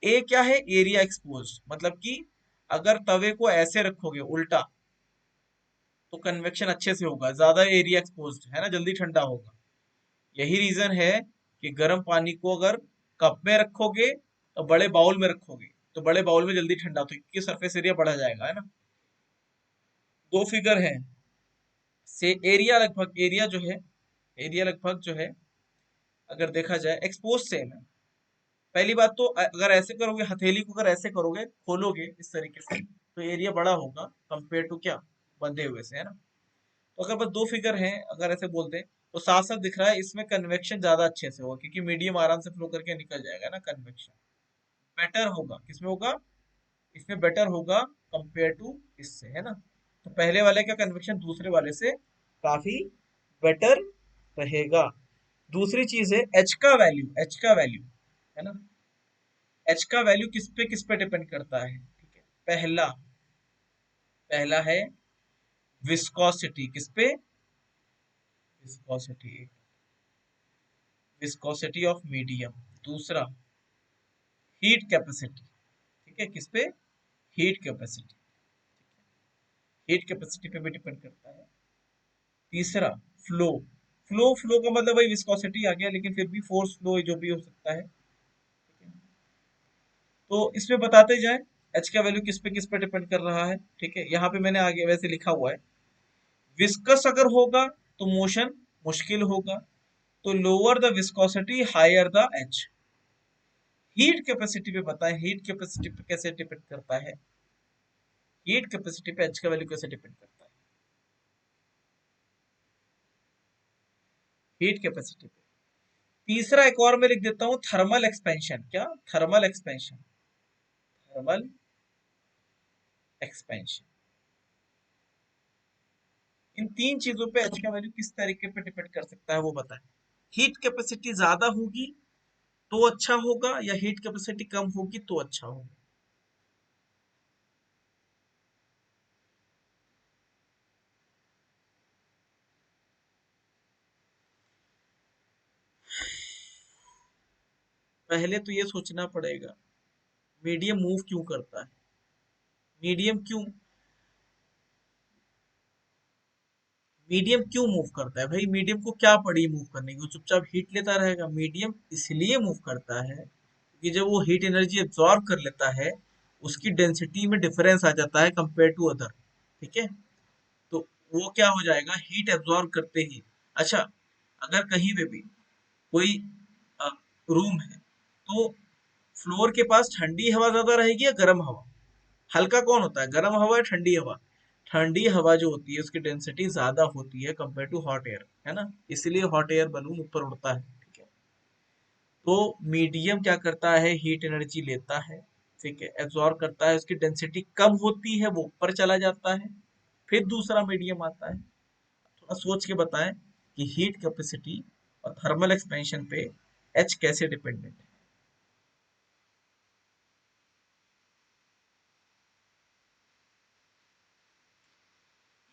ए क्या है, एरिया एक्सपोज, मतलब कि अगर तवे को ऐसे रखोगे उल्टा तो कन्वेक्शन अच्छे से होगा, ज्यादा एरिया एक्सपोज, है ना, जल्दी ठंडा होगा। यही रीजन है कि गर्म पानी को अगर कप में रखोगे तो बड़े बाउल में रखोगे तो बड़े बाउल में जल्दी ठंडा होगा क्योंकि सरफेस एरिया बढ़ा जाएगा, है ना। दो फिगर है, से एरिया लगभग, एरिया जो है, एरिया लगभग जो है, अगर देखा जाए एक्सपोज सेम है। पहली बात तो अगर ऐसे करोगे, हथेली को अगर ऐसे करोगे, खोलोगे इस तरीके से, तो एरिया बड़ा होगा कंपेयर टू क्या, बंधे हुए से, है ना। तो अगर बस दो फिगर हैं, अगर ऐसे बोलते हैं तो साफ साफ दिख रहा है इसमें कन्वेक्शन ज्यादा अच्छे से होगा क्योंकि मीडियम आराम से फ्लो करके निकल जाएगा ना, कन्वेक्शन बेटर होगा, किसमें होगा, इसमें बेटर होगा कंपेयर टू इससे, है ना। तो पहले वाले का कन्वेक्शन दूसरे वाले से काफी बेटर रहेगा। दूसरी चीज है एच का वैल्यू, एच का वैल्यू, है ना। एच का वैल्यू किस पे डिपेंड करता है, ठीक है। पहला, पहला है विस्कोसिटी, किस पे, विस्कोसिटी, विस्कोसिटी ऑफ मीडियम। दूसरा हीट कैपेसिटी, ठीक है, किस पे, हीट कैपेसिटी, हीट कैपेसिटी पे भी डिपेंड करता है। तीसरा फ्लो, फ्लो का मतलब वही विस्कोसिटी आ गया, लेकिन फिर भी फोर्स फ्लो जो भी हो सकता है, ठीक है। तो इसमें बताते जाए एच का वैल्यू किस पे डिपेंड कर रहा है, ठीक है। यहाँ पे मैंने आगे वैसे लिखा हुआ है, विस्कस अगर होगा तो मोशन मुश्किल होगा, तो lower the viscosity higher the H. Heat capacity पे बताएं, हीट कैपेसिटी पे कैसे डिपेंड करता है, हीट कैपेसिटी पे एच का वैल्यू कैसे डिपेंड करता है, हीट कैपेसिटी पे। तीसरा एक और मैं लिख देता हूं, थर्मल एक्सपेंशन, क्या, थर्मल एक्सपेंशन, थर्मल एक्सपेंशन। इन तीन चीजों पे एच का वैल्यू किस तरीके पे डिपेंड कर सकता है वो बताएं। हीट कैपेसिटी ज्यादा होगी तो अच्छा होगा, या हीट कैपेसिटी कम होगी तो अच्छा होगा। पहले तो ये सोचना पड़ेगा मीडियम मूव क्यों करता है, मीडियम क्यों, मीडियम क्यों मूव करता है भाई, मीडियम को क्या पड़ी मूव करने की, वो चुपचाप हीट लेता रहेगा। मीडियम इसलिए मूव करता है कि जब वो हीट एनर्जी एब्जॉर्ब कर लेता है उसकी डेंसिटी में डिफरेंस आ जाता है कंपेयर टू अदर, ठीक है। तो वो क्या हो जाएगा, हीट एब्जॉर्ब करते ही, अच्छा, अगर कहीं पे भी कोई रूम है तो फ्लोर के पास ठंडी हवा ज्यादा रहेगी या गर्म हवा, हल्का कौन होता है, गर्म हवा या ठंडी हवा, ठंडी हवा जो होती है उसकी डेंसिटी ज्यादा होती है कंपेयर टू हॉट एयर, है ना, इसलिए हॉट एयर बलून ऊपर उड़ता है, ठीक है। तो मीडियम क्या करता है, हीट एनर्जी लेता है, ठीक है, एब्जॉर्ब करता है, उसकी डेंसिटी कम होती है वो ऊपर चला जाता है, फिर दूसरा मीडियम आता है। थोड़ा सोच के बताएं कि हीट कैपेसिटी और थर्मल एक्सपेंशन पे एच कैसे डिपेंडेंट है।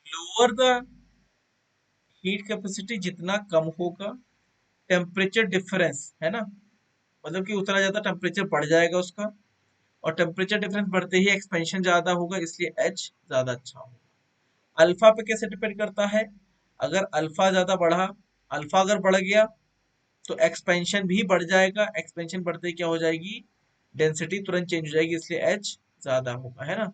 लोअर द हीट कैपेसिटी जितना कम होगा, टेम्परेचर डिफरेंस, है ना, मतलब कि उतना ज्यादा टेम्परेचर बढ़ जाएगा उसका, और टेम्परेचर डिफरेंस बढ़ते ही एक्सपेंशन ज्यादा होगा, इसलिए एच ज्यादा अच्छा होगा। अल्फा पे कैसे डिपेंड करता है, अगर अल्फा ज्यादा बढ़ा, अल्फा अगर बढ़ गया तो एक्सपेंशन भी बढ़ जाएगा, एक्सपेंशन बढ़ते ही क्या हो जाएगी, डेंसिटी तुरंत चेंज हो जाएगी, इसलिए एच ज्यादा होगा, है ना।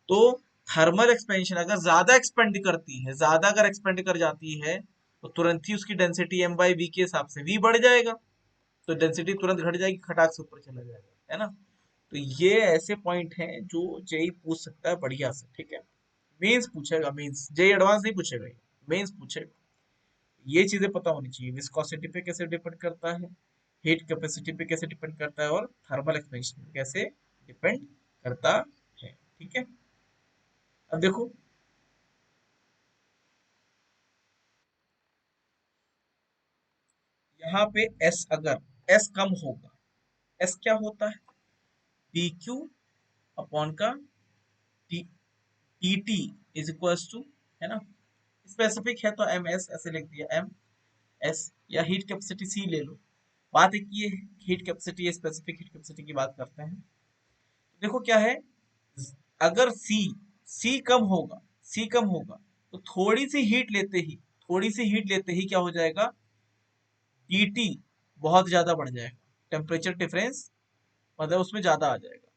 तो थर्मल एक्सपेंशन अगर ज्यादा एक्सपेंड करती है, ज्यादा अगर एक्सपेंड कर जाती है, तो तुरंत ही उसकी डेंसिटी एम बाई वी के हिसाब से वी बढ़ जाएगा, तो डेंसिटी तुरंत घट जाएगी, खटाक से ऊपर चला जाएगा, है ना। तो ये ऐसे पॉइंट हैं जो जेई पूछ सकता है बढ़िया से, ठीक है। मेंस पूछेगा, मेंस जेई एडवांस नहीं पूछेगा, मेंस पूछेगा। ये चीजें पता होनी चाहिए, विस्कोसिटी पे कैसे डिपेंड करता है, हीट कैपेसिटी पे कैसे डिपेंड करता है, और थर्मल एक्सपेंशन पे कैसे डिपेंड करता है, ठीक है। अब देखो, यहाँ पे एस, अगर एस कम होगा, एस क्या होता है, डी क्यू अपॉन का D, D T is equals to, है ना। स्पेसिफिक है तो एम एस ऐसे लिख दिया, एम एस, या हीट कैपेसिटी सी ले लो। बात एक ये heat capacity, specific heat capacity की बात करते हैं। देखो क्या है, अगर सी कम होगा, सी कम होगा, तो थोड़ी सी हीट लेते ही, थोड़ी सी हीट लेते ही क्या हो जाएगा, dt बहुत ज्यादा बढ़ जाएगा, टेम्परेचर डिफरेंस मतलब उसमें ज्यादा आ जाएगा।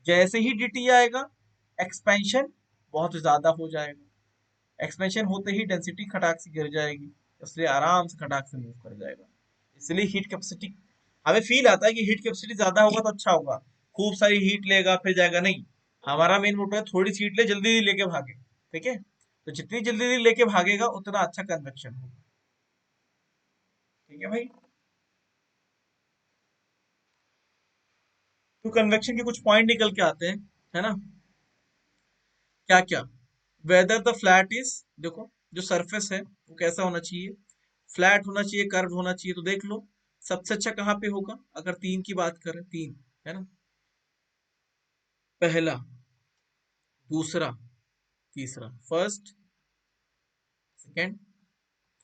जैसे ही dt आएगा, एक्सपेंशन बहुत ज्यादा हो जाएगा, एक्सपेंशन होते ही डेंसिटी खटाक से गिर जाएगी, इसलिए आराम से खटाक से मूव कर जाएगा। इसलिए हीट कैपेसिटी, हमें फील आता है कि हीट कैपेसिटी ज्यादा होगा तो अच्छा होगा, खूब सारी हीट लेगा फिर जाएगा, नहीं। हमारा मेन मोटो है थोड़ी सी हीट ले, जल्दी लेके भागे, ठीक है। तो जितनी जल्दी लेके भागेगा उतना अच्छा कन्वेक्शन होगा, ठीक है भाई। तो कन्वेक्शन के कुछ पॉइंट निकल के आते हैं, है ना। क्या क्या, वेदर द फ्लैट इज, देखो जो सरफेस है वो कैसा होना चाहिए, फ्लैट होना चाहिए, कर्व होना चाहिए, तो देख लो सबसे अच्छा कहाँ पे होगा, अगर तीन की बात करें, तीन, है ना। पहला, दूसरा, तीसरा, फर्स्ट, सेकंड,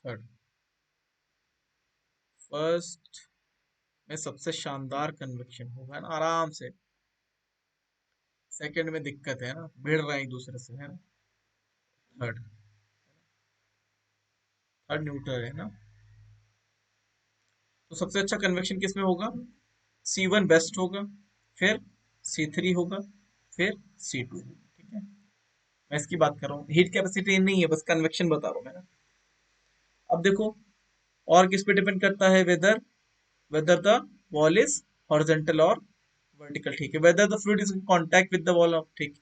थर्ड। फर्स्ट में सबसे शानदार कन्वेक्शन होगा ना, आराम से। सेकंड में दिक्कत है ना, भिड़ रहे हैं एक दूसरे से, है ना। थर्ड, थर्ड न्यूट्रल है ना। तो सबसे अच्छा कन्वेक्शन किस में होगा, C1 बेस्ट होगा, फिर C3 होगा, फिर C2, ठीक है। मैं इसकी बात कर रहा हूँ, हीट कैपेसिटी नहीं है, बस कन्वेक्शन बता रहा हूँ मैं ना। अब देखो, और किस पे डिपेंड करता है, whether, whether the wall is horizontal और वर्टिकल, ठीक है। Whether the fluid is in contact with the wall of, ठीक।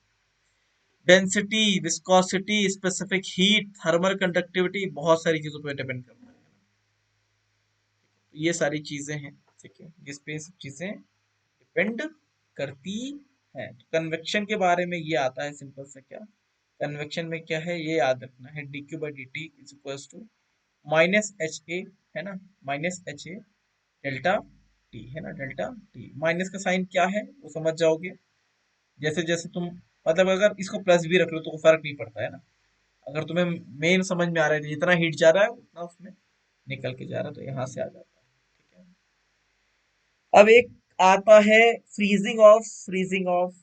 Density, viscosity, specific heat, thermal conductivity, बहुत सारी चीजों पे डिपेंड करता है। तो ये सारी चीजें हैं, ठीक है, जिस पे सब चीजें डिपेंड करती है। तो कन्वेक्शन के बारे में ये आता है सिंपल से, क्या कन्वेक्शन में क्या है ये याद रखना है, D Q by D T is equal to minus H A, है ना, minus H A delta T, है ना, डेल्टा टी। माइनस का साइन क्या है वो समझ जाओगे, जैसे जैसे तुम, मतलब अगर इसको प्लस भी रख लो तो फर्क नहीं पड़ता, है ना। अगर तुम्हें मेन समझ में आ रहा है, जितना हीट जा रहा है उतना उसमें निकल के जा रहा है, तो यहाँ से आ जाता है, ठीक है। अब एक आता है फ्रीजिंग ऑफ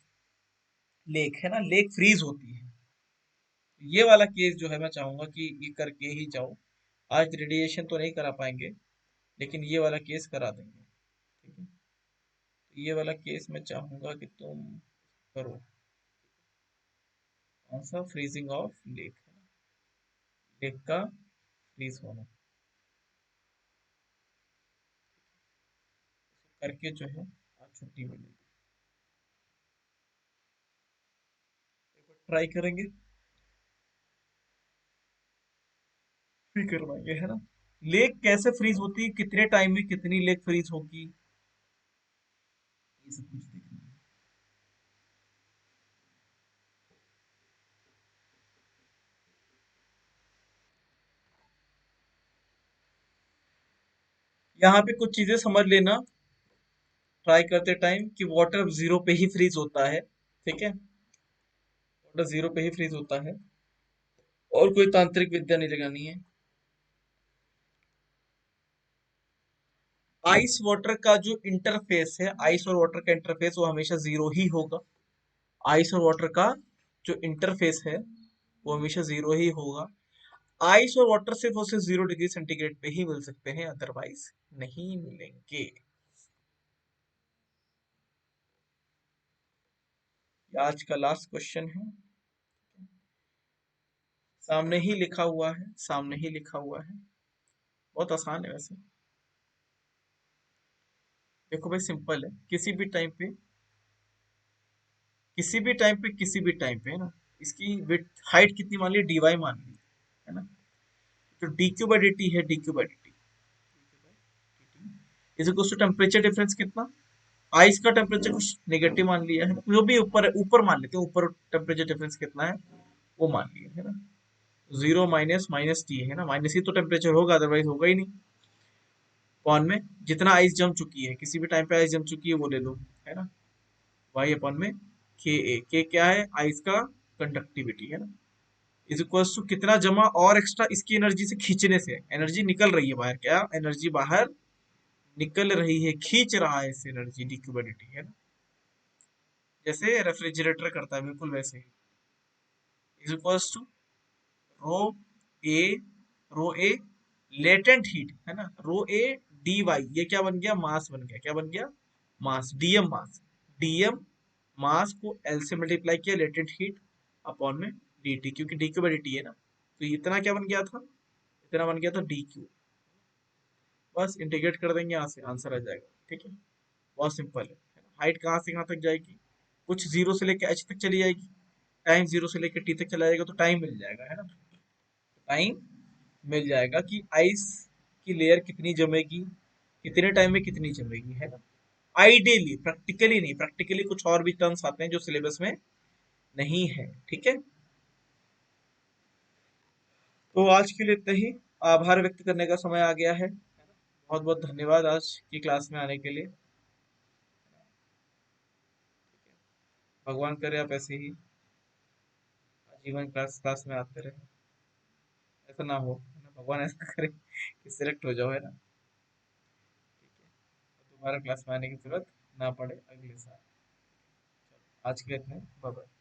लेक, है ना, लेक फ्रीज होती है। ये वाला केस जो है मैं चाहूंगा कि ये करके ही जाओ। आज रेडिएशन तो नहीं करा पाएंगे, लेकिन ये वाला केस करा देंगे, ठीक है। तो ये वाला केस मैं चाहूंगा कि तुम करो, कौन सा, फ्रीजिंग ऑफ लेक, लेक का फ्रीज होना, करके जो है आज छुट्टी मिलेगी, ट्राई करेंगे, फिर करवाएंगे, है ना। लेक कैसे फ्रीज होती है, कितने टाइम में कितनी लेक फ्रीज होगी, ये सब कुछ देखना है। यहाँ पे कुछ चीजें समझ लेना, ट्राई करते टाइम, कि वाटर जीरो पे ही फ्रीज होता है, ठीक है, वाटर जीरो पे ही फ्रीज होता है, और कोई तांत्रिक विद्या नहीं लगानी है। आइस वाटर का जो इंटरफेस है, आइस और वाटर का इंटरफेस वो हमेशा जीरो ही होगा। आइस और वाटर का जो इंटरफेस है वो हमेशा जीरो ही होगा। आइस और वाटर सिर्फ और सिर्फ 0 डिग्री सेंटीग्रेड पे ही मिल सकते हैं, अदरवाइज नहीं मिलेंगे। ये आज का लास्ट क्वेश्चन है, सामने ही लिखा हुआ है, सामने ही लिखा हुआ है, बहुत आसान है वैसे। देखो भाई सिंपल है, किसी भी टाइम पे है ना, इसकी विड्थ हाइट कितनी मान ली, dy मान ली, है ना। तो dq/dt है, dq/dt is equal to temperature difference कितना, आइस का टेम्परेचर कुछ नेगेटिव मान लिया है, जो भी ऊपर ऊपर मान लेते हैं, ऊपर टेम्परेचर डिफरेंस कितना है वो मान लिया है ना। 0 - - है ना, माइनस ही तो टेम्परेचर होगा, अदरवाइज होगा ही नहीं। अपॉन में जितना आइस जम चुकी है, किसी भी टाइम पे आइस जम चुकी है वो ले लो, है ना। वाई अपॉन में के क्या है, आइस का कंडक्टिविटी है ना, इज इक्वल्स टू कितना जमा और एक्स्ट्रा इसकी एनर्जी से खींचने से, एनर्जी निकल रही है बाहर, क्या एनर्जी बाहर निकल रही है, खींच रहा है इस एनर्जी, dq/dt है ना। जैसे रेफ्रिजरेटर करता है बिल्कुल वैसे ही, is equals to rho A, rho A latent heat है ना, रो ए dy, ये क्या बन गया, मास बन गया, क्या बन गया, मास, डीएम मास को एल से मल्टीप्लाई किया, लेटेंट हीट अपॉन में dt, क्योंकि dq/dt है ना, तो इतना क्या बन गया था, इतना बन गया था dq। बस इंटीग्रेट कर देंगे, यहाँ से आंसर आ जाएगा, ठीक है। बहुत सिंपल है। हाइट कहाँ से कहाँ तक जाएगी, कुछ जीरो से लेकर एच तक चली जाएगी, टाइम जीरो से लेकर टी तक चला जाएगा, तो टाइम मिल जाएगा, है ना। टाइम मिल जाएगा कि आइस की लेयर कितनी जमेगी, कितने टाइम में कितनी जमेगी, है ना। आइडियली, प्रैक्टिकली नहीं, प्रैक्टिकली कुछ और भी टर्म्स आते हैं जो सिलेबस में नहीं है, ठीक है। तो आज के लिए इतना ही, आभार व्यक्त करने का समय आ गया है। बहुत बहुत धन्यवाद आज की क्लास में आने के लिए। भगवान करे आप ऐसे ही आजीवन क्लास क्लास में आते रहे, ऐसा ना हो, है ना? भगवान ऐसा करे कि सिलेक्ट हो जाओ, है ना। ठीक है, तो दोबारा क्लास में आने की जरूरत ना पड़े अगले साल। आज के लिए इतने, बाय बाय।